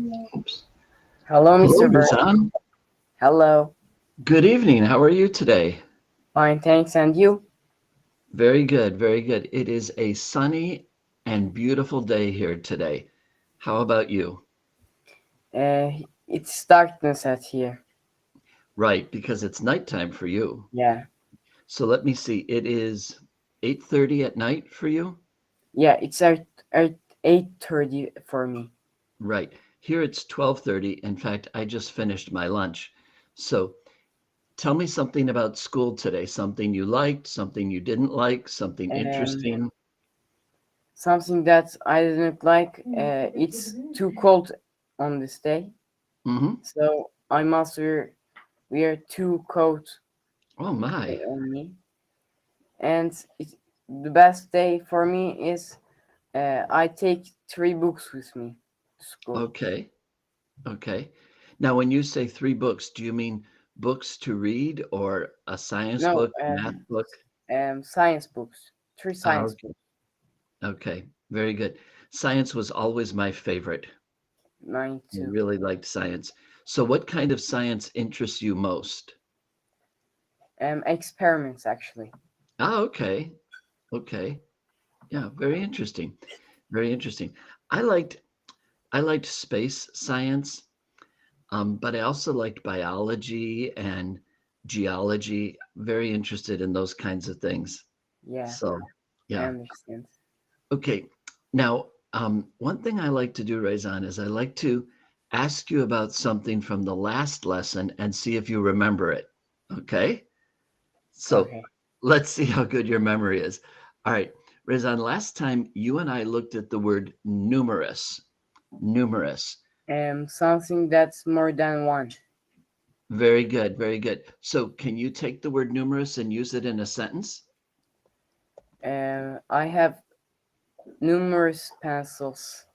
Oops. Hello, Hello, Mr. Bird. Rizan. Hello. Good evening. How are you today? Fine, thanks. And you? Very good, very good. It is a sunny and beautiful day here today. How about you? It's darkness at here. Right, because it's nighttime for you. Yeah. So let me see. It is 8:30 at night for you? Yeah, it's at 8:30 for me. Right. Here it's 12:30. In fact, I just finished my lunch. So tell me something about school today. Something you liked, something you didn't like, something interesting. Something that I didn't like. It's too cold on this day, Mm-hmm. so I must wear two coats Oh my. on me. And the best day for me is I take 3 books with me to school. Okay. Okay. Now, when you say 3 books, do you mean books to read or a science No, book, math book? science books. 3 Oh, science books. okay. Very good. Science was always my favorite. Mine I too. really liked science. So what kind of science interests you most? Experiments actually. Ah, okay. Okay. Yeah, very interesting. Very interesting. I liked I liked space science, but I also liked biology and geology. Very interested in those kinds of things. Yeah, So, I yeah. understand. Okay. Now, one thing I like to do, Raizan, is I like to ask you about something from the last lesson and see if you remember it. Okay. So Okay. let's see how good your memory is. All right. Raizan, last time you and I looked at the word numerous. Numerous. Something that's more than one. Very good. Very good. So can you take the word numerous and use it in a sentence? I have numerous pencils.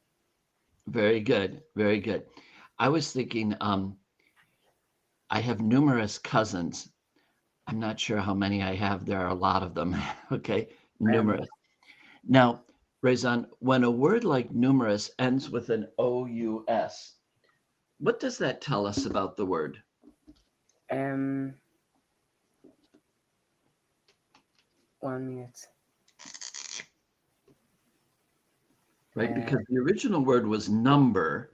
Very good. Very good. I was thinking, I have numerous cousins. I'm not sure how many I have. There are a lot of them. Okay, Um, numerous. Now, Raizan, when a word like numerous ends with an OUS, what does that tell us about the word? um, 1 minute. Right? Uh, Because the original word was number,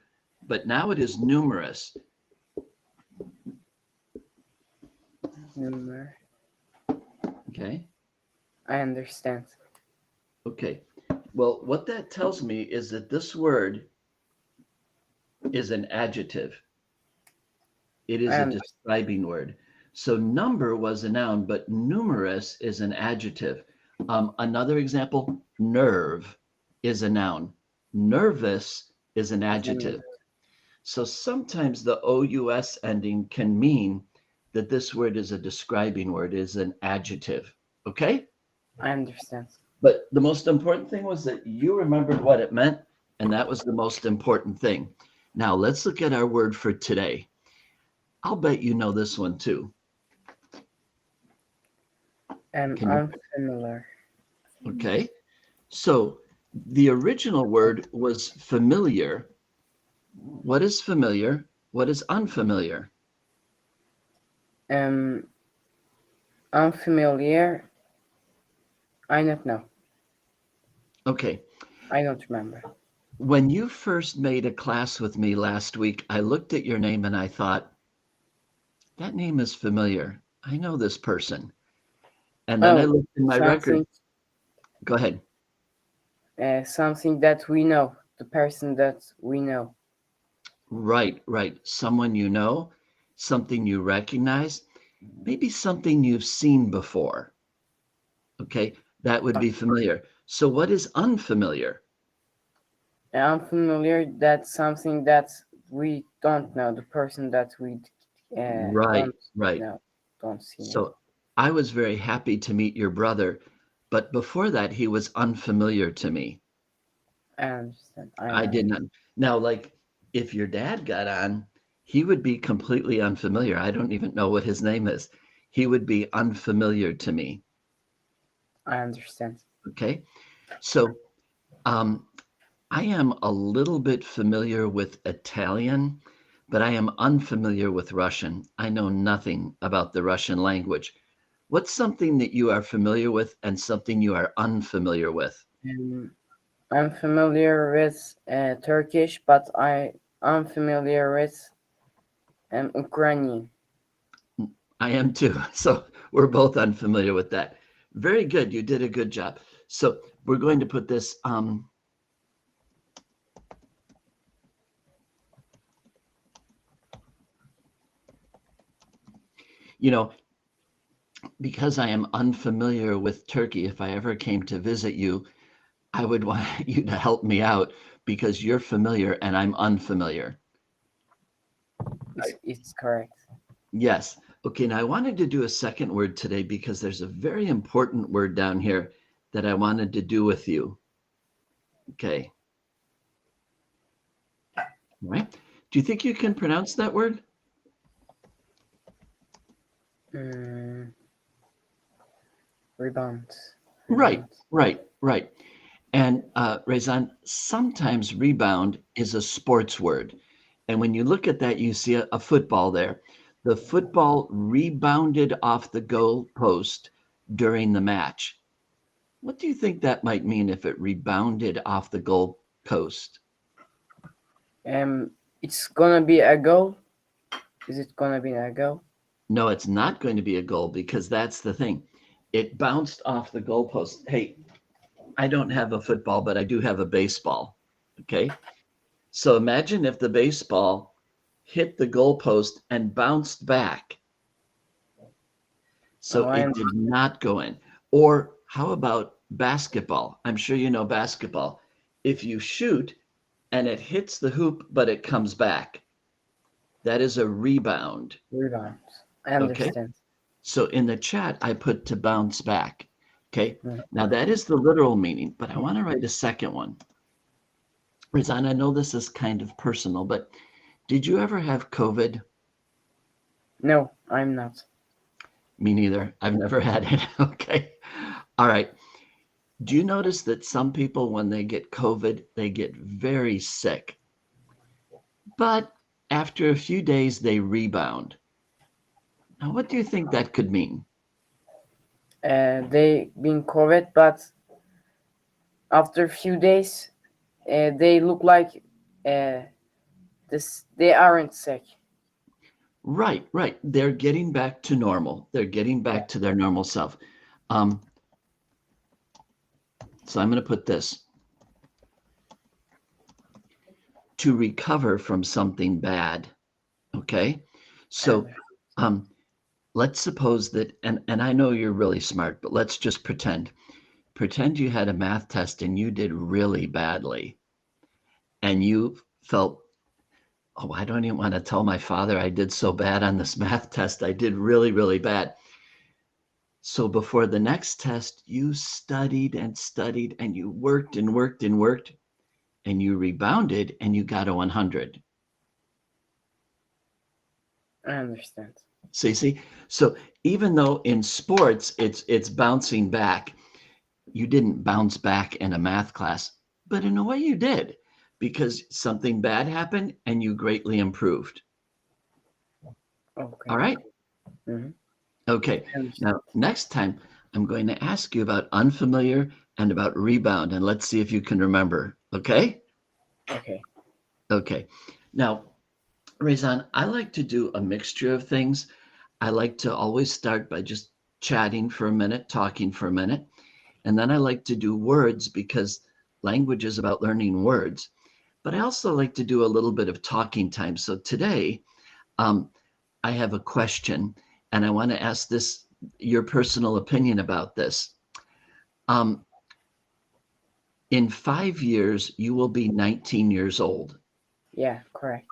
but now it is numerous. Number. Okay. I understand. Okay. Well, what that tells me is that this word is an adjective. It is I a understand. describing word. So number was a noun, but numerous is an adjective. Another example, nerve is a noun. Nervous is an adjective. So sometimes the OUS ending can mean that this word is a describing word, is an adjective. Okay? I understand. But the most important thing was that you remembered what it meant, and that was the most important thing. Now let's look at our word for today. I'll bet you know this one too. Can you? Unfamiliar. Okay. So the original word was familiar. What is familiar? What is unfamiliar? Um, Unfamiliar. I don't know. Okay. I don't remember. When you first made a class with me last week, I looked at your name and I thought, that name is familiar. I know this person. And then I Oh, looked in my record. something. Go ahead. Something that we know. The person that we know. Right, right. Someone you know, something you recognize, maybe something you've seen before. Okay, that would be familiar. So what is unfamiliar? Unfamiliar. That's something that we don't know. The person that we Right, don't right. know, don't see now. So I was very happy to meet your brother, but before that, he was unfamiliar to me. I understand. I I know. did not. Now, like if your dad got on, he would be completely unfamiliar. I don't even know what his name is. He would be unfamiliar to me. I understand. Okay. So, um, I am a little bit familiar with Italian, but I am unfamiliar with Russian. I know nothing about the Russian language. What's something that you are familiar with and something you are unfamiliar with? I'm familiar with Turkish, but I'm familiar with Ukrainian. I am too. So we're both unfamiliar with that. Very good. You did a good job. So we're going to put this, you know, because I am unfamiliar with Turkey, if I ever came to visit you, I would want you to help me out because you're familiar and I'm unfamiliar. It's correct. Yes. Okay. Now I wanted to do a second word today because there's a very important word down here that I wanted to do with you. Okay. All right. Do you think you can pronounce that word? Rebound. Right. And Rezan, sometimes rebound is a sports word. And when you look at that, you see a football there. The football rebounded off the goal post during the match. What do you think that might mean if it rebounded off the goal post? It's gonna be a goal. Is it gonna be a goal? No, it's not going to be a goal because that's the thing. It bounced off the goalpost. Hey, I don't have a football, but I do have a baseball. Okay. So imagine if the baseball hit the goalpost and bounced back. So it did not go in. Or how about basketball? I'm sure you know basketball. If you shoot and it hits the hoop, but it comes back, that is a rebound. Rebound. I understand. Okay. So in the chat, I put to bounce back. Okay. Now that is the literal meaning, but I want to write a second one. Rizan, I know this is kind of personal, but did you ever have COVID? No, I'm not. Me neither. I've never had it. Okay. All right. Do you notice that some people, when they get COVID, they get very sick, but after a few days, they rebound? Now, what do you think that could mean? They been COVID, but after a few days, they look like they aren't sick. Right. They're getting back to normal. They're getting back to their normal self. So I'm going to put this. To recover from something bad. Okay. So let's suppose that, and I know you're really smart, but let's just pretend you had a math test and you did really badly. And you felt, oh, I don't even want to tell my father I did so bad on this math test. I did really, really bad. So before the next test, you studied and studied and you worked and worked and worked and you rebounded and you got a 100. I understand. See? So even though in sports it's bouncing back, you didn't bounce back in a math class, but in a way you did because something bad happened and you greatly improved. Okay. All right. Okay. Now, next time I'm going to ask you about unfamiliar and about rebound, and let's see if you can remember. Okay. Okay. Now, Rezan, I like to do a mixture of things. I like to always start by just chatting for a minute, talking for a minute. And then I like to do words because language is about learning words. But I also like to do a little bit of talking time. So today, I have a question, and I want to ask your personal opinion about this. In 5 years, you will be 19 years old. Yeah, correct.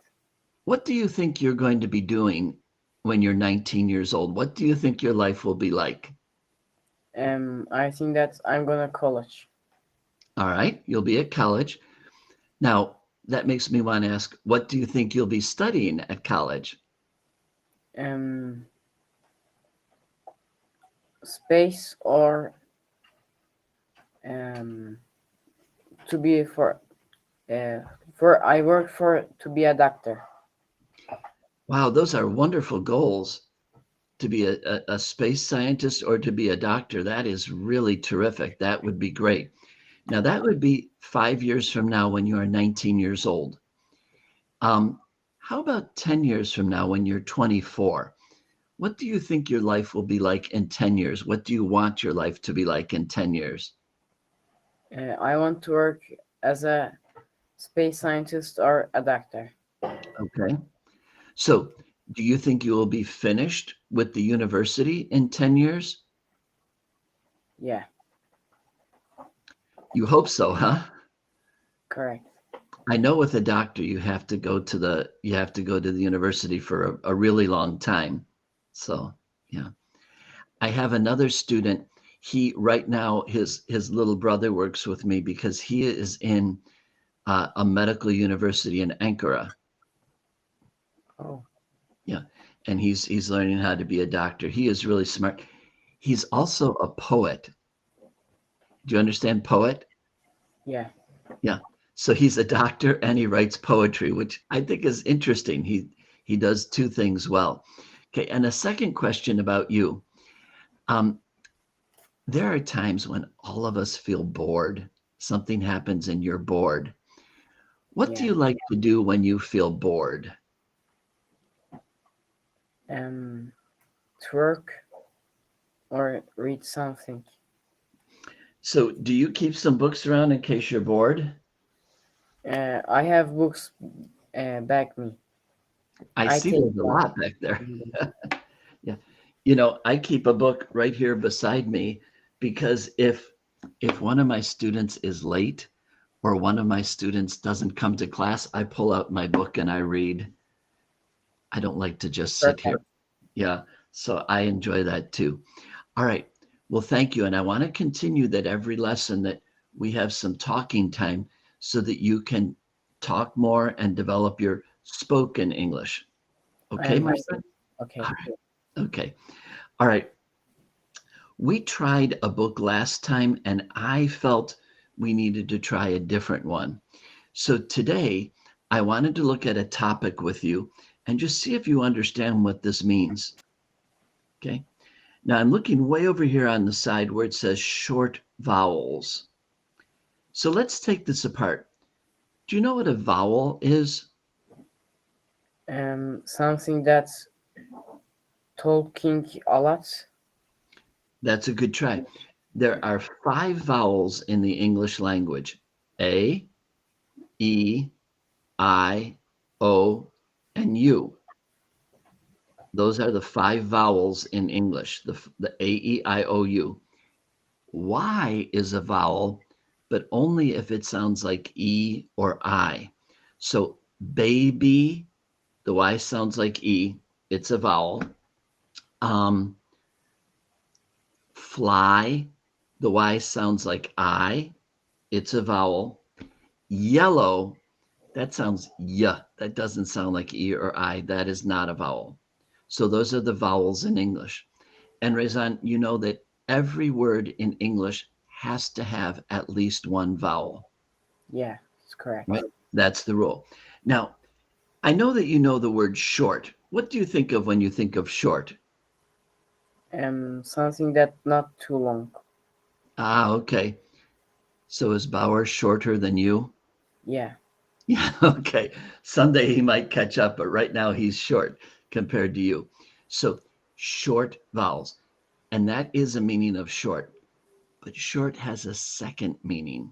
What do you think you're going to be doing when you're 19 years old? What do you think your life will be like? I think that I'm gonna college. All right, you'll be at college. Now, that makes me want to ask, what do you think you'll be studying at college? Space or to be I work to be a doctor. Wow, those are wonderful goals. To be a space scientist or to be a doctor, that is really terrific. That would be great. Now, that would be 5 years from now when you are 19 years old. How about 10 years from now when you're 24? What do you think your life will be like in 10 years? What do you want your life to be like in 10 years? I want to work as a space scientist or a doctor. Okay. So do you think you will be finished with the university in 10 years? Yeah, You hope so, huh? correct. I know with a doctor, you have to go to the university for a really long time. So, yeah. I have another student. He right now, his little brother works with me because he is in a medical university in Ankara. Oh, Yeah. And he's learning how to be a doctor. He is really smart. He's also a poet. Do you understand poet? yeah. Yeah. So he's a doctor and he writes poetry, which I think is interesting. He does two things well. Okay. And a second question about you. There are times when all of us feel bored. Something happens and you're bored. What do Yeah. you like to do when you feel bored? To work or read something. So do you keep some books around in case you're bored? I have books back me. I see take there's a one. lot back there. Yeah. You know, I keep a book right here beside me because if one of my students is late or one of my students doesn't come to class, I pull out my book and I read. I don't like to just sit here. Perfect. Yeah. So I enjoy that too. All right. Well, thank you. And I want to continue that every lesson that we have some talking time so that you can talk more and develop your spoken English. Okay, my friend? Okay. All right. Okay. All right. We tried a book last time and I felt we needed to try a different one. So today I wanted to look at a topic with you and just see if you understand what this means. Okay. Now I'm looking way over here on the side where it says short vowels. So let's take this apart. Do you know what a vowel is? Something that's talking a lot. That's a good try. There are 5 vowels in the English language: A, E, I, O, and U. Those are the 5 vowels in English, the A, E, I, O, U. Y is a vowel, but only if it sounds like E or I. So baby, the Y sounds like E, it's a vowel. Fly, the Y sounds like I, it's a vowel. Yellow, that sounds Y, that doesn't sound like E or I, that is not a vowel. So those are the vowels in English. And Rezan, you know that every word in English has to have at least one vowel. Yeah, it's correct. Right? That's the rule. Now, I know that you know the word short. What do you think of when you think of short? Something that's not too long. Ah, okay. So is Bauer shorter than you? Yeah. Yeah, okay. Someday he might catch up, but right now he's short compared to you. So short vowels. And that is a meaning of short. But short has a second meaning.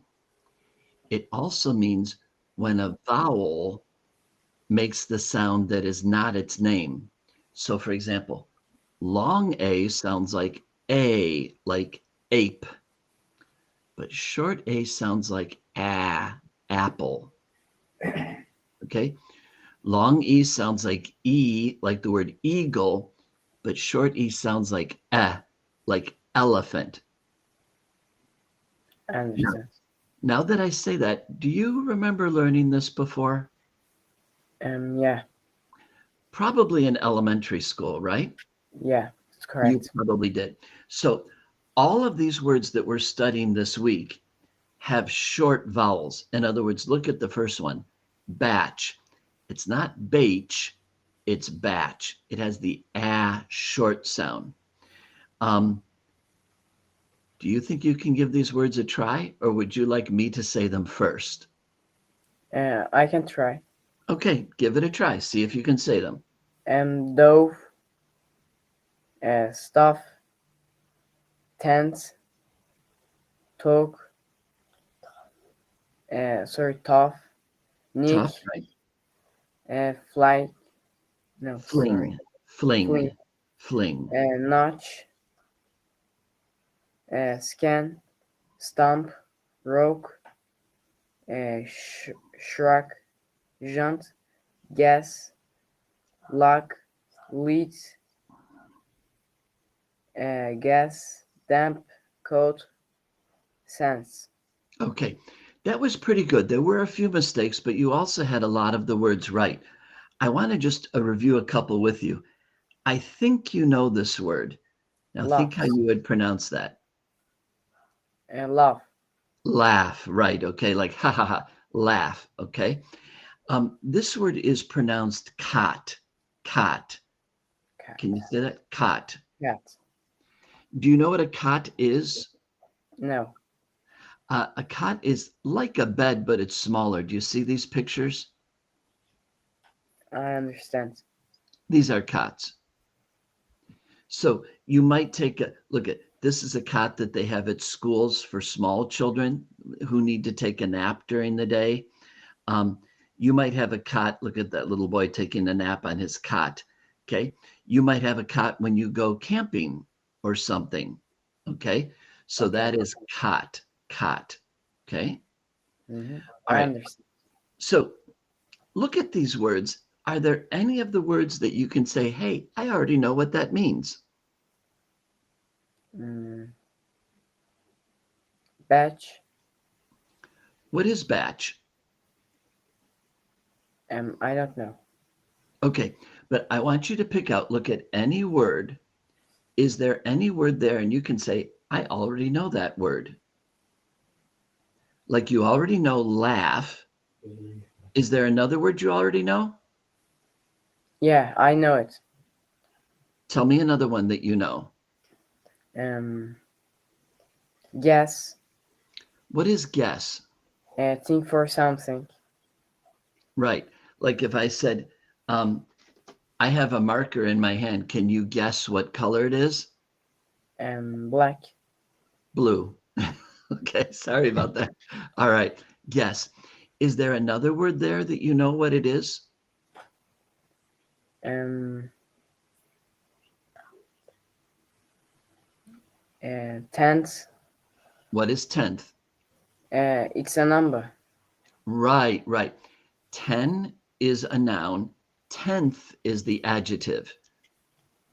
It also means when a vowel makes the sound that is not its name. So for example, long A sounds like A, like ape. But short A sounds like apple. Okay. Long E sounds like E, like the word eagle, but short E sounds like like elephant. I understand. Now that I say that, do you remember learning this before? Yeah. Probably in elementary school, right? Yeah, it's You correct. probably did. So all of these words that we're studying this week have short vowels. In other words, look at the first one, batch. It's not batch, it's batch. It has the ah short sound. Do you think you can give these words a try, or would you like me to say them first? I can try. Okay, give it a try. See if you can say them. Dove, stuff, tent, talk, tough, nick, Tough, right? fly, no, Fling, fling, Fling. fling. Notch, scan, stump, rock, shrug, jaunt, gas, lock, lead, gas, damp, coat, sense. Okay, that was pretty good. There were a few mistakes, but you also had a lot of the words right. I want to just review a couple with you. I think you know this word. Now think how Laugh, you would pronounce that. laugh, Laugh, right? Okay, like ha ha ha, laugh. Okay. This word is pronounced cot, cot. cat, Can you say that? Cot. cat. Do you know what a cot is? No, A cot is like a bed, but it's smaller. Do you see these pictures? I understand. These are cots. So you might take a look at this is a cot that they have at schools for small children who need to take a nap during the day. You might have a cot. Look at that little boy taking a nap on his cot. Okay. You might have a cot when you go camping or something. Okay. So Okay. that is cot, cot. Okay. Mm-hmm. All I right. understand. So look at these words. Are there any of the words that you can say, hey, I already know what that means? Batch. What is batch? I don't know. Okay, but I want you to pick out, look at any word. Is there any word there? And you can say, I already know that word. Like you already know laugh. Is there another word you already know? Yeah, I know it. Tell me another one that you know. Guess. What is guess? Think for something. Right. Like if I said, I have a marker in my hand. Can you guess what color it is? Black. Blue. Okay, sorry about that. All right. Guess. Is there another word there that you know what it is? Tenth. What is tenth? It's a number. Right, right. 10 is a noun. Tenth is the adjective.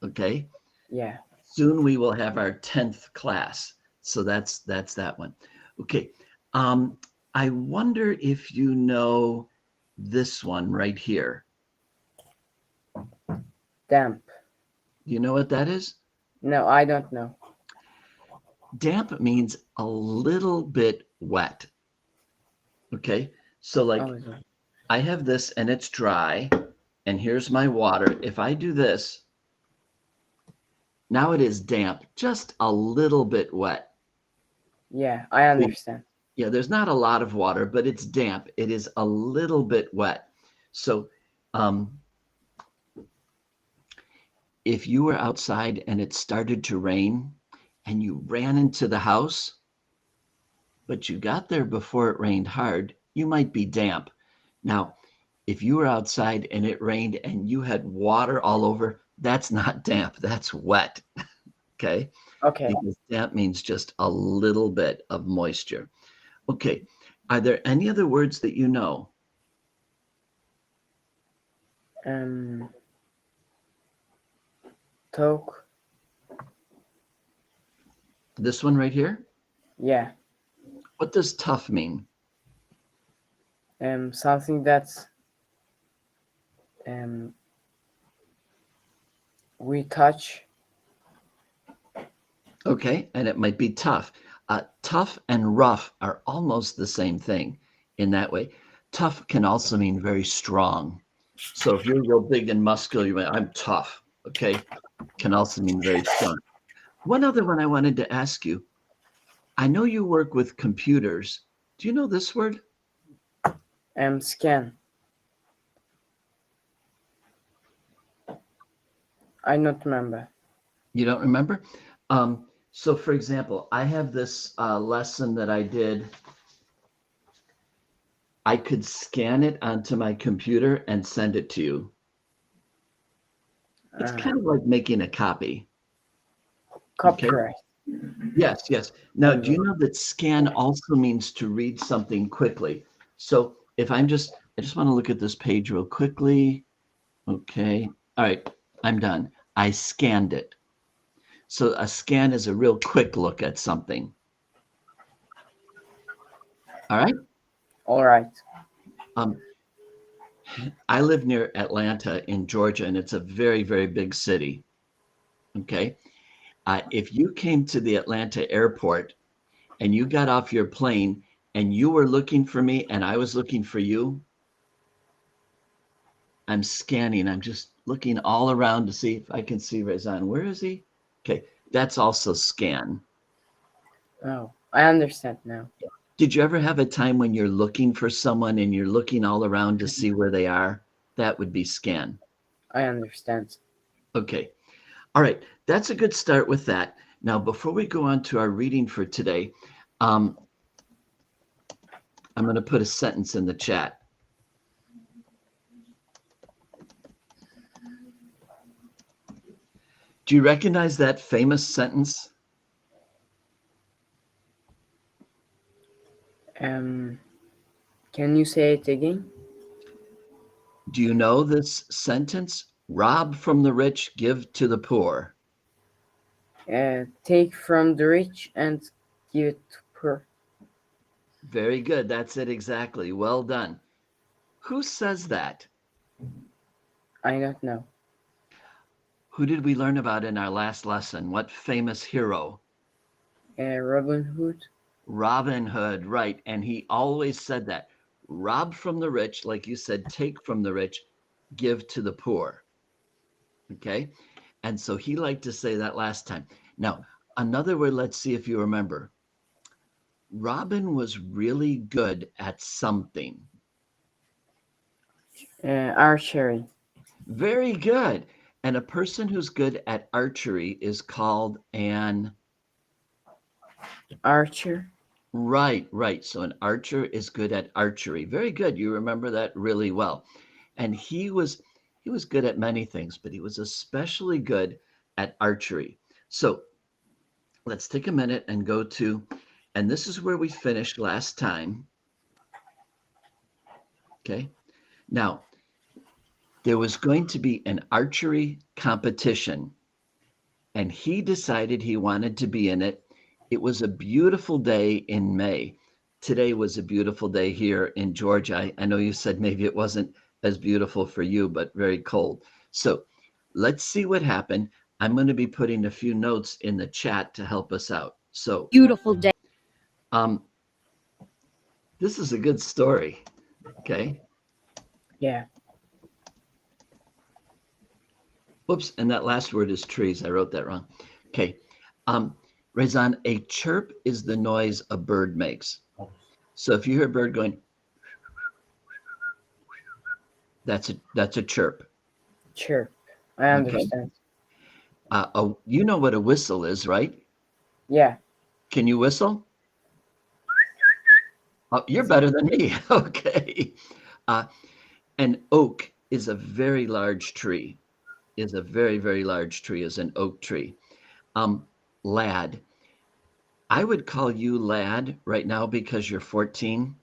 Okay. Yeah. Soon we will have our 10th class. So that's that one. Okay. I wonder if you know this one right here. Damp. Do you know what that is? No, I don't know. Damp means a little bit wet. Okay. So like Oh, I have this and it's dry and here's my water. If I do this, now it is damp, just a little bit wet. yeah, I understand. Yeah, there's not a lot of water, but it's damp. It is a little bit wet. So if you were outside and it started to rain and you ran into the house, but you got there before it rained hard, you might be damp. Now, if you were outside and it rained and you had water all over, that's not damp, that's wet. Okay. Okay. Because damp means just a little bit of moisture. Okay. Are there any other words that you know? Talk. This one right here? Yeah. What does tough mean? Something that's we touch. Okay. And it might be tough. Tough and rough are almost the same thing in that way. Tough can also mean very strong. So if you're real big and muscular, you might, I'm tough, okay? Can also mean very strong. One other one I wanted to ask you. I know you work with computers. Do you know this word? Scan. I don't remember. You don't remember? So for example, I have this lesson that I did. I could scan it onto my computer and send it to you. It's kind of like making a copy. Copyright. Yes, yes. Now, do you know that scan also means to read something quickly? So if I just want to look at this page real quickly. Okay. All right. I'm done. I scanned it. So a scan is a real quick look at something. All right. All right. I live near Atlanta in Georgia, and it's a very, very big city. Okay. If you came to the Atlanta airport and you got off your plane and you were looking for me and I was looking for you, I'm scanning. I'm just looking all around to see if I can see Rezan. Where is he? Okay. That's also scan. Oh, I understand now. Did you ever have a time when you're looking for someone and you're looking all around to see where they are? That would be scan. I understand. Okay. All right. That's a good start with that. Now, before we go on to our reading for today, I'm going to put a sentence in the chat. Do you recognize that famous sentence? Can you say it again? Do you know this sentence? Rob from the rich, give to the poor. Take from the rich and give it to poor. Very good. That's it exactly. Well done. Who says that? I don't know. Who did we learn about in our last lesson? What famous hero? Robin Hood. Robin Hood, right. And he always said that. Rob from the rich, like you said, take from the rich, give to the poor. Okay. And so he liked to say that last time. Now, another word, let's see if you remember. Robin was really good at something. Archery. Very good. And a person who's good at archery is called an archer. Right, right. So an archer is good at archery. Very good. You remember that really well. And he was good at many things, but he was especially good at archery. So let's take a minute and go to, and this is where we finished last time. Okay. Now, there was going to be an archery competition, and he decided he wanted to be in it. It was a beautiful day in May. Today was a beautiful day here in Georgia. I know you said maybe it wasn't as beautiful for you, but very cold. So let's see what happened. I'm going to be putting a few notes in the chat to help us out. So beautiful day. This is a good story. Okay. Yeah. Whoops. And that last word is trees. I wrote that wrong. Okay. Rezan, a chirp is the noise a bird makes. So if you hear a bird going, that's a chirp. Chirp. I understand. Okay. You know what a whistle is, right? Yeah. Can you whistle? Oh, you're better than me. Okay. An oak is a very large tree. Is a very, very large tree, is an oak tree. Lad. I would call you lad right now because you're 14.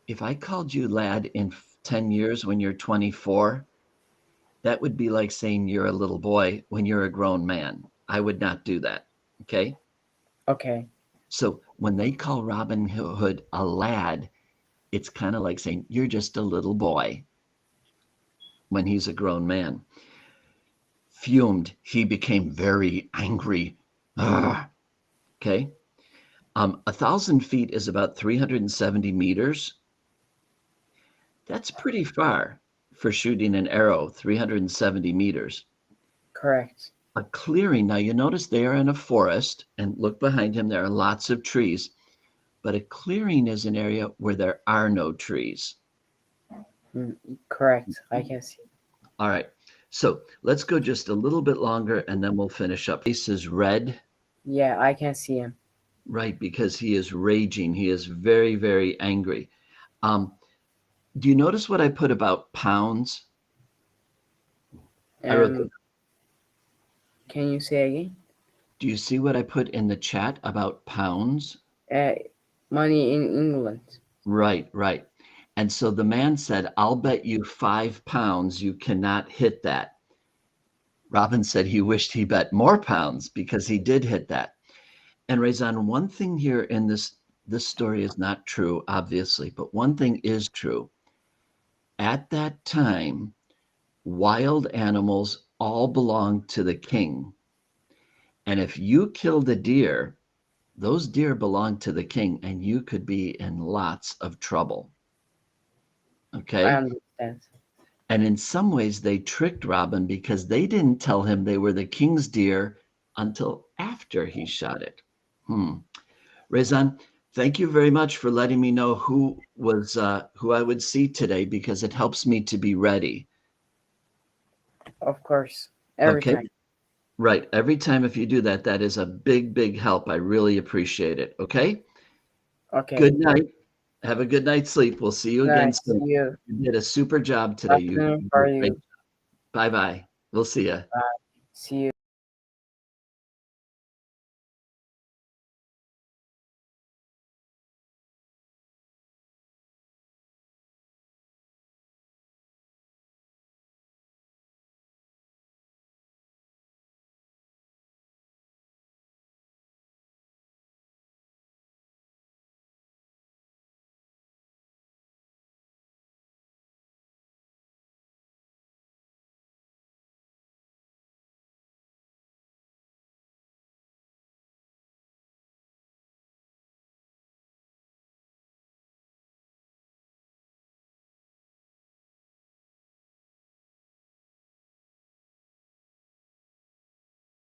If I called you lad in 10 years when you're 24, that would be like saying you're a little boy when you're a grown man. I would not do that. Okay. Okay. So when they call Robin Hood a lad, it's kind of like saying you're just a little boy when he's a grown man. Fumed, he became very angry. Ugh. Okay. 1,000 feet is about 370 meters. That's pretty far for shooting an arrow, 370 meters. Correct. A clearing, now you notice they are in a forest, and look behind him, there are lots of trees, but a clearing is an area where there are no trees. Correct. I can see. All right, so let's go just a little bit longer and then we'll finish up. Face is red. Yeah, I can see him. Right, because he is raging. He is very, very angry. Do you notice what I put about pounds? I wrote, Can you say again? do you see what I put in the chat about pounds? Money in England. Right, right. And so the man said, I'll bet you 5 pounds you cannot hit that. Robin said he wished he bet more pounds because he did hit that. And Rezan, one thing here in this story is not true, obviously, but one thing is true. At that time, wild animals all belonged to the king. And if you killed a deer, those deer belonged to the king, and you could be in lots of trouble. Okay? I understand. And in some ways, they tricked Robin because they didn't tell him they were the king's deer until after he shot it. Rezan, thank you very much for letting me know who I would see today, because it helps me to be ready. Of course. Every time. Right. Every time if you do that, that is a big, big help. I really appreciate it. Okay? Okay. Good night. Have a good night's sleep. We'll see you again soon. See you. You did a super job today. Afternoon for you. Bye-bye. We'll see you. Bye. See you.